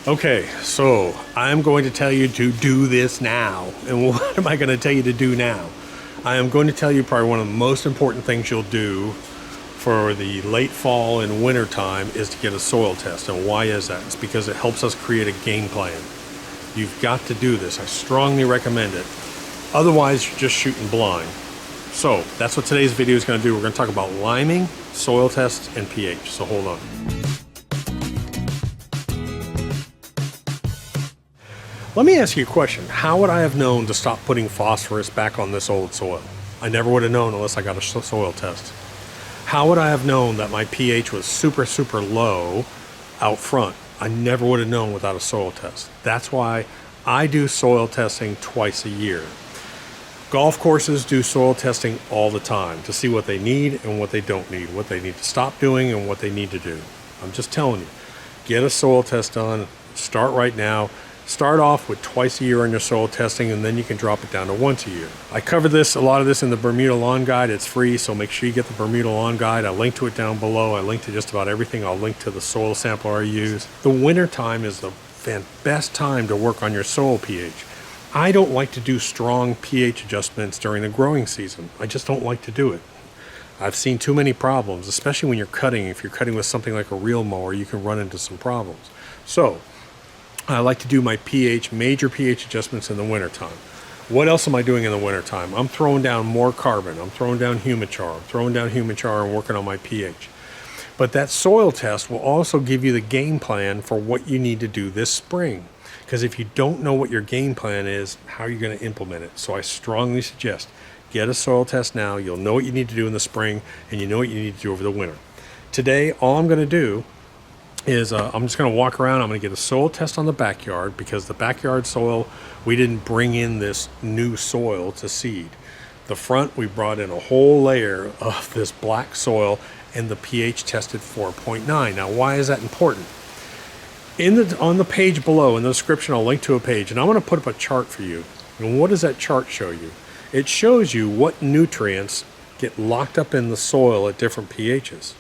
Okay, so I'm going to tell you to do this now. And what am I going to tell you to do now? I am going to tell you probably one of the most important things you'll do for the late fall and winter time is to get a soil test. And why is that? It's because it helps us create a game plan. You've got to do this. I strongly recommend it. Otherwise, you're just shooting blind. So that's what today's video is going to do. We're going to talk about liming, soil tests, and pH. So hold on. Let me ask you a question. How would I have known to stop putting phosphorus back on this old soil? I never would have known unless I got a soil test. How would I have known that my pH was super, super low out front? I never would have known without a soil test. That's why I do soil testing twice a year. Golf courses do soil testing all the time to see what they need and what they don't need, what they need to stop doing and what they need to do. I'm just telling you, get a soil test done. Start right now. Start off with twice a year on your soil testing, and then you can drop it down to once a year. I cover a lot of this in the Bermuda Lawn Guide. It's free, so make sure you get the Bermuda Lawn Guide. I link to it down below. I link to just about everything. I'll link to the soil sampler I use. The winter time is the best time to work on your soil pH. I don't like to do strong pH adjustments during the growing season. I just don't like to do it. I've seen too many problems, especially when you're cutting. If you're cutting with something like a reel mower, you can run into some problems. So I like to do my major pH adjustments in the wintertime. What else am I doing in the wintertime? I'm throwing down more carbon. I'm throwing down Humichar. I'm throwing down Humichar and working on my pH. But that soil test will also give you the game plan for what you need to do this spring. Because if you don't know what your game plan is, how are you going to implement it? So I strongly suggest get a soil test now. You'll know what you need to do in the spring, and you know what you need to do over the winter. Today, all I'm going to do is I'm just going to walk around. I'm going to get a soil test on the backyard because the backyard soil, we didn't bring in this new soil to seed. The front, we brought in a whole layer of this black soil, and the pH tested 4.9. Now, why is that important? On the page below, in the description, I'll link to a page, and I'm going to put up a chart for you. And what does that chart show you? It shows you what nutrients get locked up in the soil at different pHs.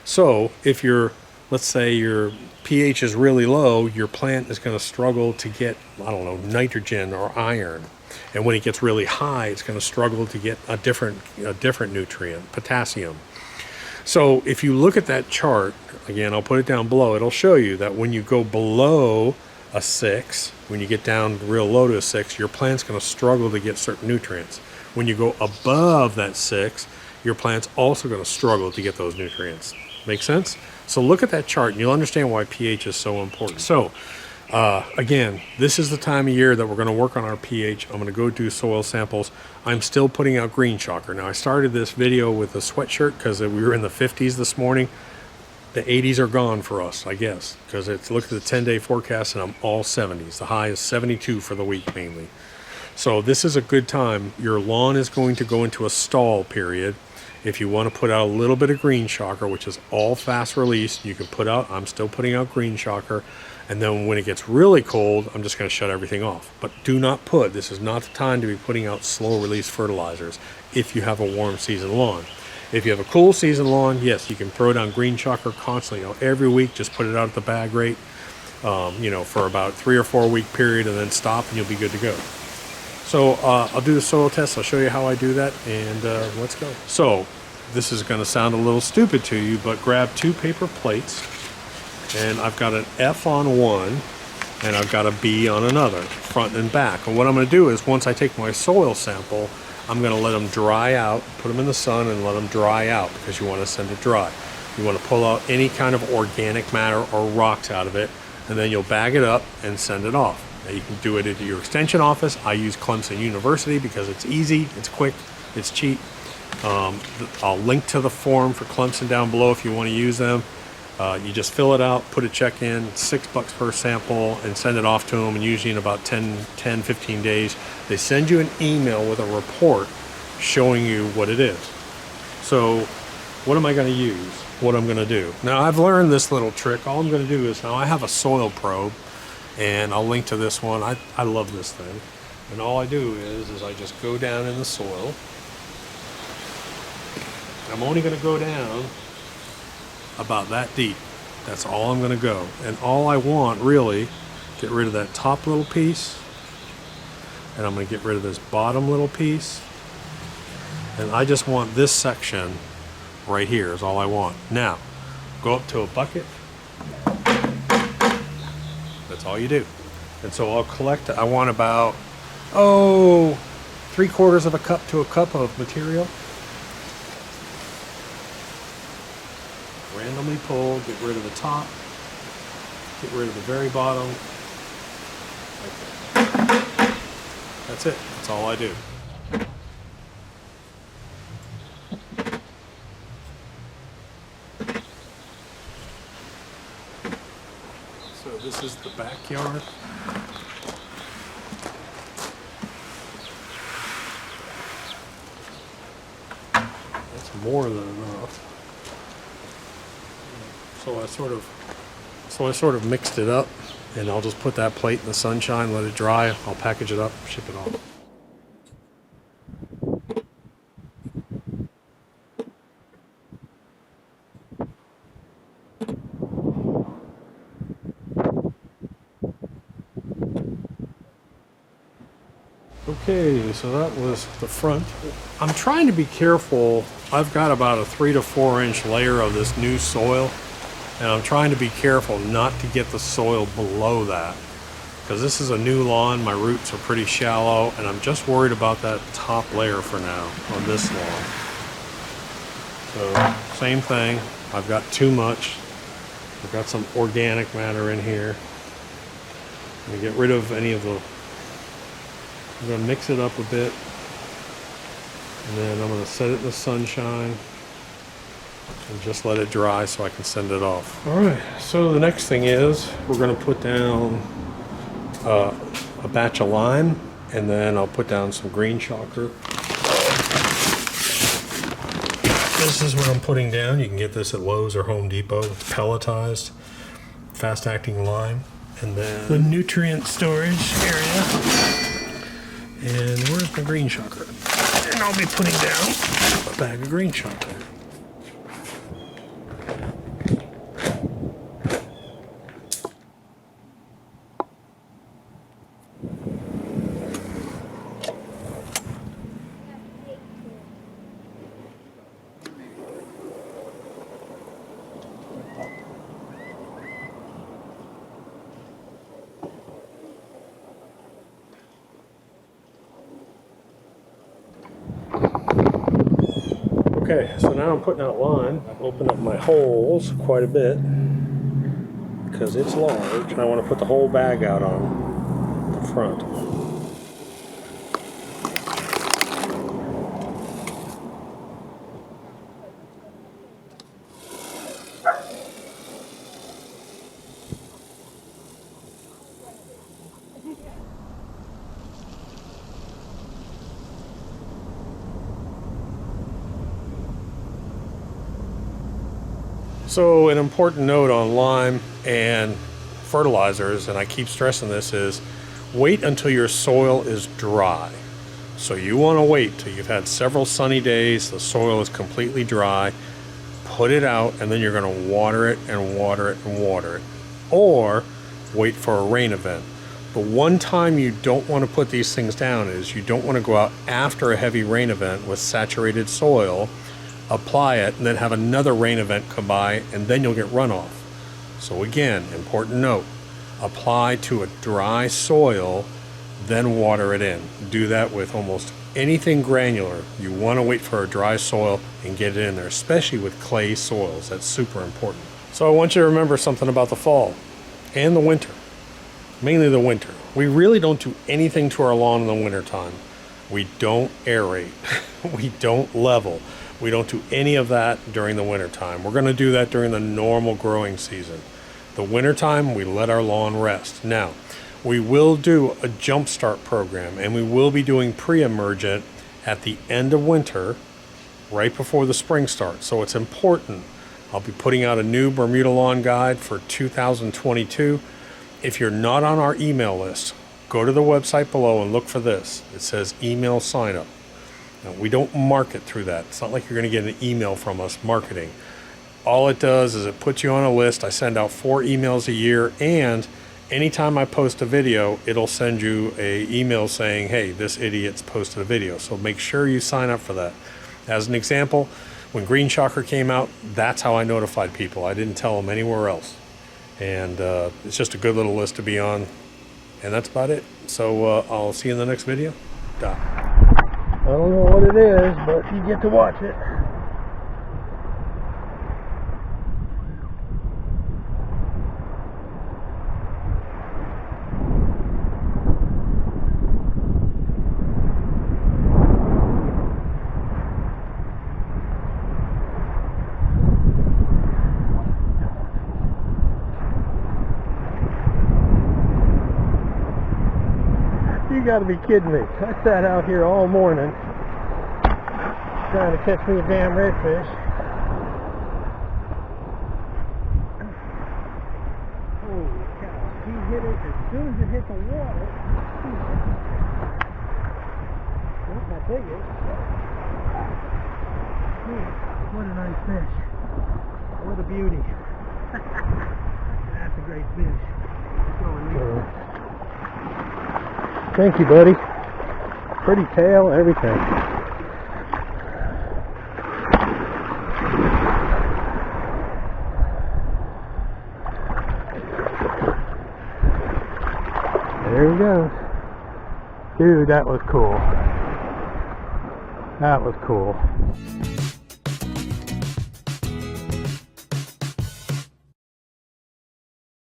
So if let's say your pH is really low, your plant is going to struggle to get, I don't know, nitrogen or iron. And when it gets really high, it's going to struggle to get a different nutrient, potassium. So if you look at that chart, again, I'll put it down below, it'll show you that when you go below a 6, when you get down real low to a 6, your plant's going to struggle to get certain nutrients. When you go above that 6, your plant's also going to struggle to get those nutrients. Make sense? So look at that chart and you'll understand why pH is so important. So again, this is the time of year that we're going to work on our pH. I'm going to go do soil samples. I'm still putting out green shocker. Now I started this video with a sweatshirt because we were in the 50s this morning. The 80s are gone for us, I guess, because look at the 10-day forecast and I'm all 70s. The high is 72 for the week mainly. So this is a good time. Your lawn is going to go into a stall period. If you want to put out a little bit of green shocker, which is all fast release, you can put out, I'm still putting out green shocker. And then when it gets really cold, I'm just going to shut everything off. But do not this is not the time to be putting out slow release fertilizers if you have a warm season lawn. If you have a cool season lawn, yes, you can throw down green shocker constantly. Every week, just put it out at the bag rate, for about 3 or 4 week period and then stop and you'll be good to go. So I'll do the soil test. I'll show you how I do that, and let's go. So this is going to sound a little stupid to you, but grab 2 paper plates, and I've got an F on one, and I've got a B on another, front and back. And what I'm going to do is once I take my soil sample, I'm going to let them dry out, put them in the sun and let them dry out because you want to send it dry. You want to pull out any kind of organic matter or rocks out of it, and then you'll bag it up and send it off. Now you can do it at your extension office. I use Clemson University because it's easy, it's quick, it's cheap. I'll link to the form for Clemson down below if you want to use them. You just fill it out, put a check in, $6 per sample, and send it off to them. And usually in about 15 days, they send you an email with a report showing you what it is. So what am I going to use? What I'm going to do? Now I've learned this little trick. All I'm going to do is, now I have a soil probe, and I'll link to this one. I love this thing. And all I do is I just go down in the soil. I'm only going to go down about that deep. That's all I'm going to go. And all I want really get rid of that top little piece, and I'm going to get rid of this bottom little piece, and I just want this section right here is all I want. Now, go up to a bucket. That's all you do. And so I'll collect, I want about, 3/4 of a cup to a cup of material. Randomly pull, get rid of the top, get rid of the very bottom. Okay. That's it. That's all I do. So this is the backyard. That's more than enough. So I sort of mixed it up, and I'll just put that plate in the sunshine, let it dry. I'll package it up, ship it off. Okay, so that was the front. I'm trying to be careful. I've got about a 3 to 4 inch layer of this new soil, and I'm trying to be careful not to get the soil below that, because this is a new lawn. My roots are pretty shallow, and I'm just worried about that top layer for now on this lawn. So same thing, I've got too much. I've got some organic matter in here. I'm gonna get rid of any of the, I'm going to mix it up a bit, and then I'm going to set it in the sunshine and just let it dry so I can send it off. Alright, so the next thing is we're going to put down a batch of lime, and then I'll put down some green chocolate. This is what I'm putting down. You can get this at Lowe's or Home Depot. It's pelletized, fast-acting lime. And then the nutrient storage area. And where's my green chocolate? And I'll be putting down a bag of green chocolate. Okay, so now I'm putting out lime. I've opened up my holes quite a bit because it's large, and I want to put the whole bag out on the front. So an important note on lime and fertilizers, and I keep stressing this, is wait until your soil is dry. So you want to wait till you've had several sunny days, the soil is completely dry, put it out, and then you're going to water it and water it and water it. Or wait for a rain event. The one time you don't want to put these things down is you don't want to go out after a heavy rain event with saturated soil, apply it, and then have another rain event come by, and then you'll get runoff. So again, important note, apply to a dry soil, then water it in. Do that with almost anything granular. You want to wait for a dry soil and get it in there, especially with clay soils. That's super important. So I want you to remember something about the fall and the winter, mainly the winter. We really don't do anything to our lawn in the wintertime. We don't aerate, we don't level. We don't do any of that during the wintertime. We're going to do that during the normal growing season. The wintertime, we let our lawn rest. Now, we will do a jumpstart program, and we will be doing pre-emergent at the end of winter, right before the spring starts. So it's important. I'll be putting out a new Bermuda Lawn Guide for 2022. If you're not on our email list, go to the website below and look for this. It says email sign up. Now, we don't market through that. It's not like you're going to get an email from us marketing. All it does is it puts you on a list. I send out 4 emails a year, and anytime I post a video, it'll send you a email saying, hey, this idiot's posted a video. So make sure you sign up for that. As an example, when Green Shocker came out, that's how I notified people. I didn't tell them anywhere else. And it's just a good little list to be on. And that's about it. So I'll see you in the next video. Doc. I don't know what it is, but you get to watch it. You gotta be kidding me. I sat out here all morning trying to catch me a damn redfish. Holy cow. He hit it as soon as it hit the water. Not that big, is it? Man, what a nice fish. What a beauty. That's a great fish. It's going neat. Thank you, buddy. Pretty tail, everything. There he goes. Dude, that was cool. That was cool.